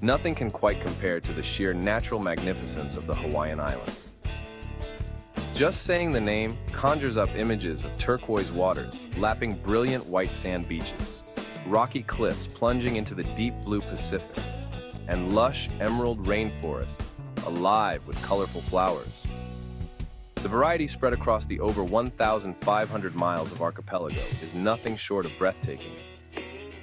Nothing can quite compare to the sheer natural magnificence of the Hawaiian Islands. Just saying the name conjures up images of turquoise waters, lapping brilliant white sand beaches, rocky cliffs plunging into the deep blue Pacific, and lush emerald rainforests alive with colorful flowers. The variety spread across the over 1,500 miles of archipelago is nothing short of breathtaking.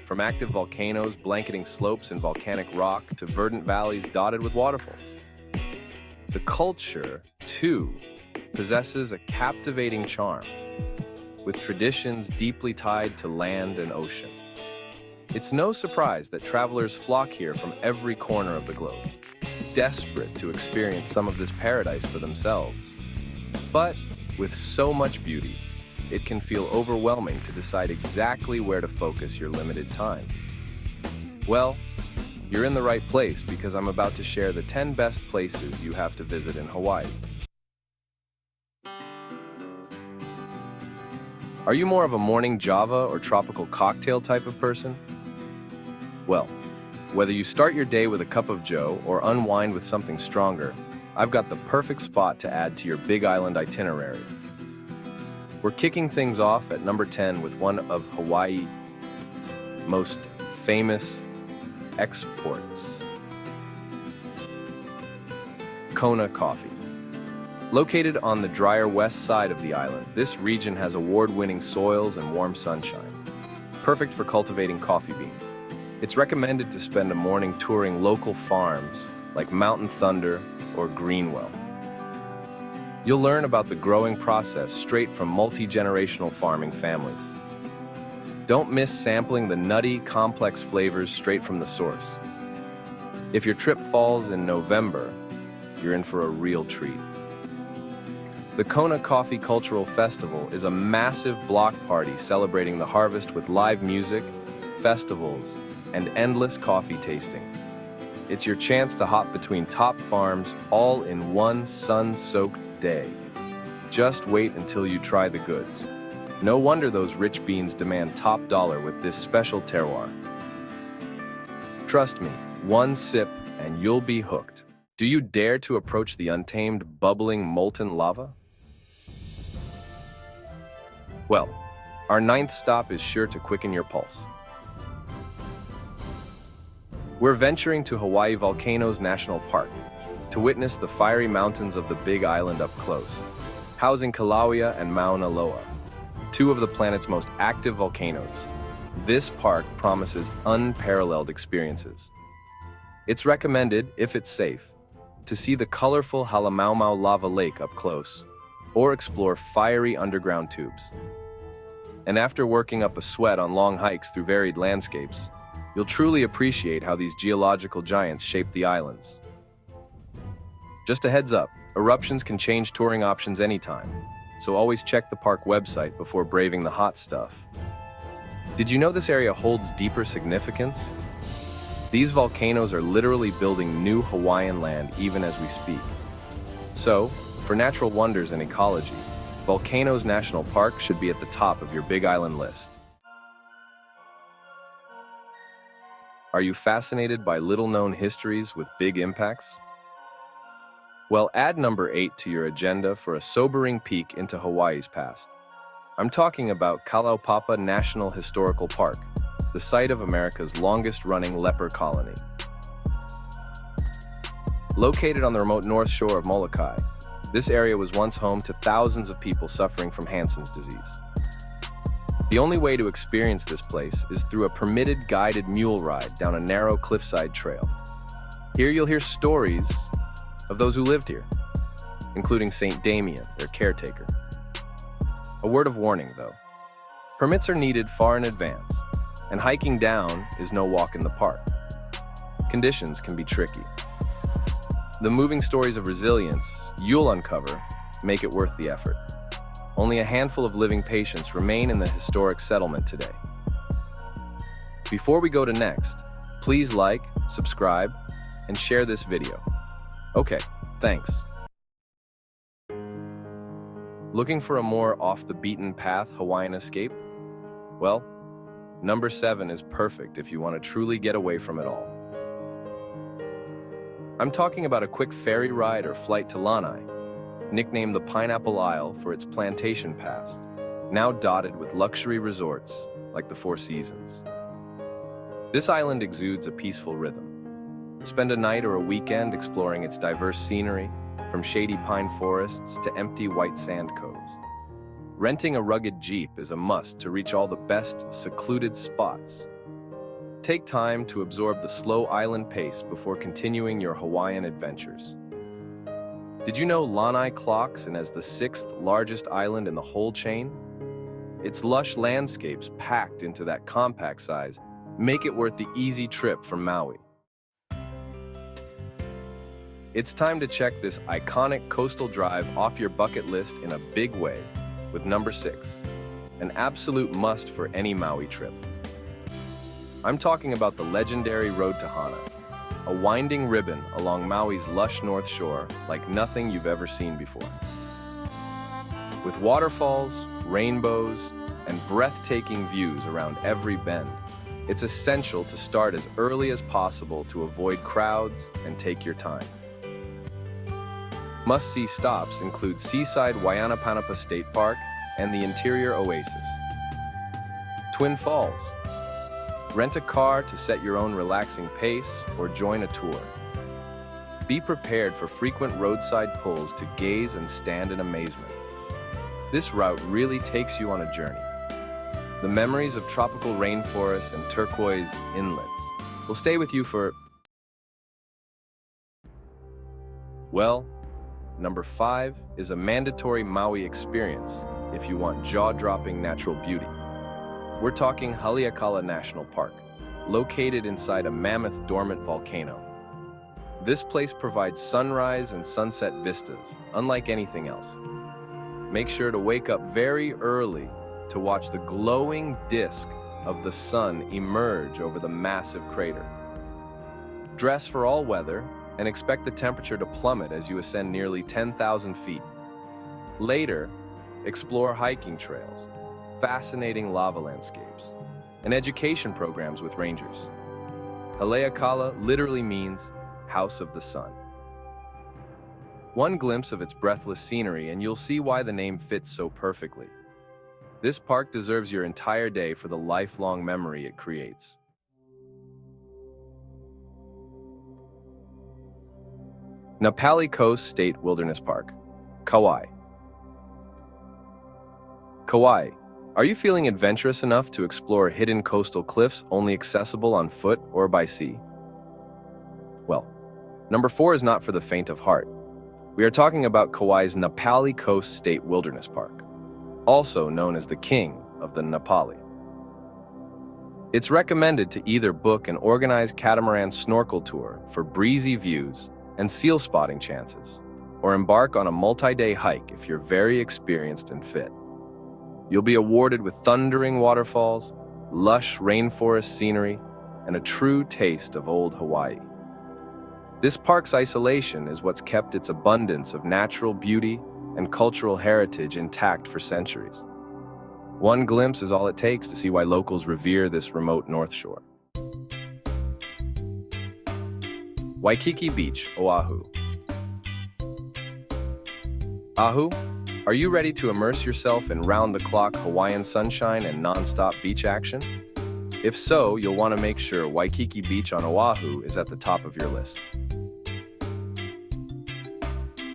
From active volcanoes blanketing slopes and volcanic rock to verdant valleys dotted with waterfalls. The culture, too, possesses a captivating charm, with traditions deeply tied to land and ocean. It's no surprise that travelers flock here from every corner of the globe, desperate to experience some of this paradise for themselves. But with so much beauty, it can feel overwhelming to decide exactly where to focus your limited time. Well, you're in the right place because I'm about to share the 10 best places you have to visit in Hawaii. Are you more of a morning Java or tropical cocktail type of person? Well, whether you start your day with a cup of joe or unwind with something stronger, I've got the perfect spot to add to your Big Island itinerary. We're kicking things off at number 10 with one of Hawaii's most famous exports, Kona coffee. Located on the drier west side of the island, this region has award-winning soils and warm sunshine, perfect for cultivating coffee beans. It's recommended to spend a morning touring local farms like Mountain Thunder or Greenwell. You'll learn about the growing process straight from multi-generational farming families. Don't miss sampling the nutty, complex flavors straight from the source. If your trip falls in November, you're in for a real treat. The Kona Coffee Cultural Festival is a massive block party celebrating the harvest with live music, festivals, and endless coffee tastings. It's your chance to hop between top farms all in one sun-soaked day. Just wait until you try the goods. No wonder those rich beans demand top dollar with this special terroir. Trust me, one sip and you'll be hooked. Do you dare to approach the untamed, bubbling, molten lava? Well, our 9th stop is sure to quicken your pulse. We're venturing to Hawaii Volcanoes National Park to witness the fiery mountains of the Big Island up close, housing Kilauea and Mauna Loa, two of the planet's most active volcanoes. This park promises unparalleled experiences. It's recommended, if it's safe, to see the colorful Halemaumau lava lake up close, or explore fiery underground tubes. And after working up a sweat on long hikes through varied landscapes, you'll truly appreciate how these geological giants shape the islands. Just a heads up, eruptions can change touring options anytime, so always check the park website before braving the hot stuff. Did you know this area holds deeper significance? These volcanoes are literally building new Hawaiian land even as we speak. So, for natural wonders and ecology, Volcanoes National Park should be at the top of your Big Island list. Are you fascinated by little-known histories with big impacts? Well, add number 8 to your agenda for a sobering peek into Hawaii's past. I'm talking about Kalaupapa National Historical Park, the site of America's longest-running leper colony. Located on the remote north shore of Molokai, this area was once home to thousands of people suffering from Hansen's disease. The only way to experience this place is through a permitted guided mule ride down a narrow cliffside trail. Here you'll hear stories of those who lived here, including St. Damien, their caretaker. A word of warning, though. Permits are needed far in advance, and hiking down is no walk in the park. Conditions can be tricky. The moving stories of resilience you'll uncover make it worth the effort. Only a handful of living patients remain in the historic settlement today. Before we go to next, please like, subscribe, and share this video. Okay, thanks. Looking for a more off-the-beaten-path Hawaiian escape? Well, number 7 is perfect if you want to truly get away from it all. I'm talking about a quick ferry ride or flight to Lanai, nicknamed the Pineapple Isle for its plantation past, now dotted with luxury resorts like the Four Seasons. This island exudes a peaceful rhythm. Spend a night or a weekend exploring its diverse scenery, from shady pine forests to empty white sand coves. Renting a rugged Jeep is a must to reach all the best secluded spots. Take time to absorb the slow island pace before continuing your Hawaiian adventures. Did you know Lanai clocks in as the 6th largest island in the whole chain? Its lush landscapes packed into that compact size make it worth the easy trip from Maui. It's time to check this iconic coastal drive off your bucket list in a big way with number 6, an absolute must for any Maui trip. I'm talking about the legendary Road to Hana, a winding ribbon along Maui's lush north shore like nothing you've ever seen before. With waterfalls, rainbows, and breathtaking views around every bend, it's essential to start as early as possible to avoid crowds and take your time. Must-see stops include seaside Waikiki State Park and the interior oasis. Twin Falls. Rent a car to set your own relaxing pace or join a tour. Be prepared for frequent roadside pulls to gaze and stand in amazement. This route really takes you on a journey. The memories of tropical rainforests and turquoise inlets will stay with you for... Well, number 5 is a mandatory Maui experience if you want jaw-dropping natural beauty. We're talking Haleakala National Park, located inside a mammoth dormant volcano. This place provides sunrise and sunset vistas, unlike anything else. Make sure to wake up very early to watch the glowing disk of the sun emerge over the massive crater. Dress for all weather and expect the temperature to plummet as you ascend nearly 10,000 feet. Later, explore hiking trails, fascinating lava landscapes, and education programs with rangers. Haleakala literally means House of the Sun. One glimpse of its breathless scenery and you'll see why the name fits so perfectly. This park deserves your entire day for the lifelong memory it creates. Pali Coast State Wilderness Park, Kauai. Kauai. Are you feeling adventurous enough to explore hidden coastal cliffs only accessible on foot or by sea? Well, number 4 is not for the faint of heart. We are talking about Kauai's Pali Coast State Wilderness Park, also known as the King of the Pali. It's recommended to either book an organized catamaran snorkel tour for breezy views and seal spotting chances, or embark on a multi-day hike if you're very experienced and fit. You'll be awarded with thundering waterfalls, lush rainforest scenery, and a true taste of old Hawaii. This park's isolation is what's kept its abundance of natural beauty and cultural heritage intact for centuries. One glimpse is all it takes to see why locals revere this remote North Shore. Waikiki Beach, Oahu. Oahu, are you ready to immerse yourself in round-the-clock Hawaiian sunshine and non-stop beach action? If so, you'll want to make sure Waikiki Beach on Oahu is at the top of your list.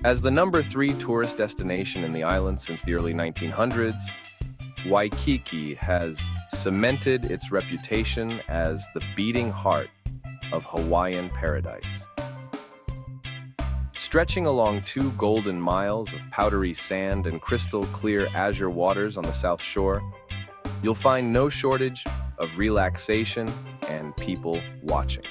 As the number 3 tourist destination in the island since the early 1900s, Waikiki has cemented its reputation as the beating heart of Hawaiian paradise. Stretching along 2 golden miles of powdery sand and crystal-clear azure waters on the south shore, you'll find no shortage of relaxation and people watching.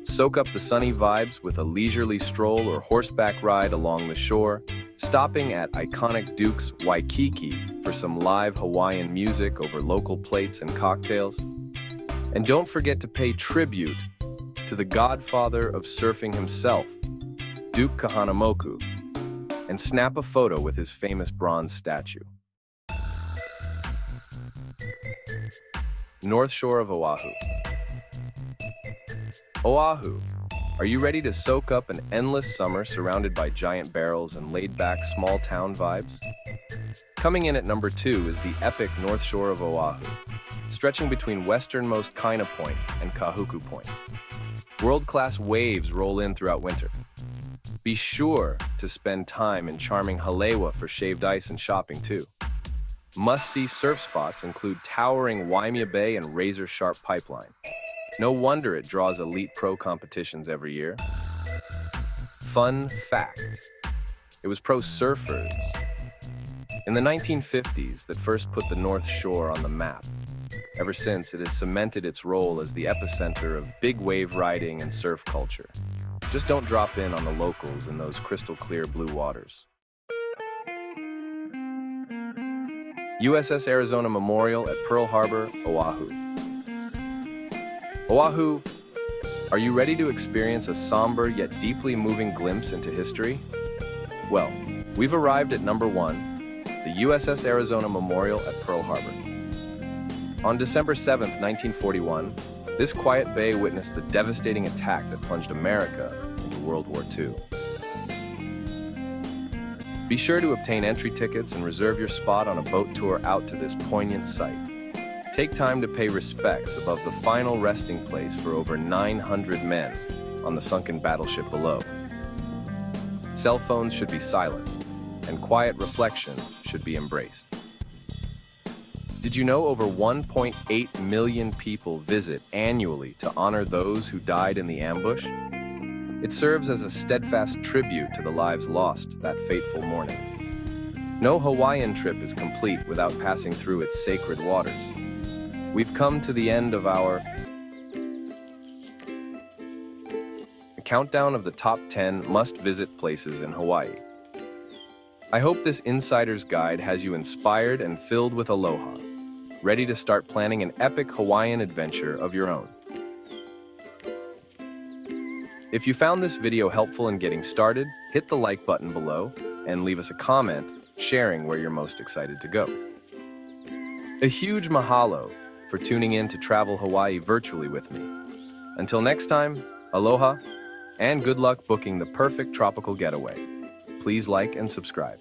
Soak up the sunny vibes with a leisurely stroll or horseback ride along the shore, stopping at iconic Duke's Waikiki for some live Hawaiian music over local plates and cocktails. And don't forget to pay tribute to the godfather of surfing himself, Duke Kahanamoku, and snap a photo with his famous bronze statue. North Shore of Oahu. Oahu, Are you ready to soak up an endless summer surrounded by giant barrels and laid-back small-town vibes? Coming in at number 2 is the epic North Shore of Oahu, stretching between westernmost Kona Point and Kahuku Point. World-class waves roll in throughout winter. Be sure to spend time in charming Halewa for shaved ice and shopping too. Must-see surf spots include towering Waimea Bay and razor-sharp Pipeline. No wonder it draws elite pro competitions every year. Fun fact: it was pro surfers in the 1950s that first put the North Shore on the map. Ever since, it has cemented its role as the epicenter of big wave riding and surf culture. Just don't drop in on the locals in those crystal-clear blue waters. USS Arizona Memorial at Pearl Harbor, Oahu. Oahu, are you ready to experience a somber yet deeply moving glimpse into history? Well, we've arrived at number 1, the USS Arizona Memorial at Pearl Harbor. On December 7, 1941, this quiet bay witnessed the devastating attack that plunged America into World War II. Be sure to obtain entry tickets and reserve your spot on a boat tour out to this poignant site. Take time to pay respects above the final resting place for over 900 men on the sunken battleship below. Cell phones should be silenced, and quiet reflection should be embraced. Did you know over 1.8 million people visit annually to honor those who died in the ambush? It serves as a steadfast tribute to the lives lost that fateful morning. No Hawaiian trip is complete without passing through its sacred waters. We've come to the end of our countdown of the top 10 must-visit places in Hawaii. I hope this insider's guide has you inspired and filled with aloha, ready to start planning an epic Hawaiian adventure of your own. If you found this video helpful in getting started, hit the like button below and leave us a comment sharing where you're most excited to go. A huge mahalo for tuning in to Travel Hawaii virtually with me. Until next time, aloha and good luck booking the perfect tropical getaway. Please like and subscribe.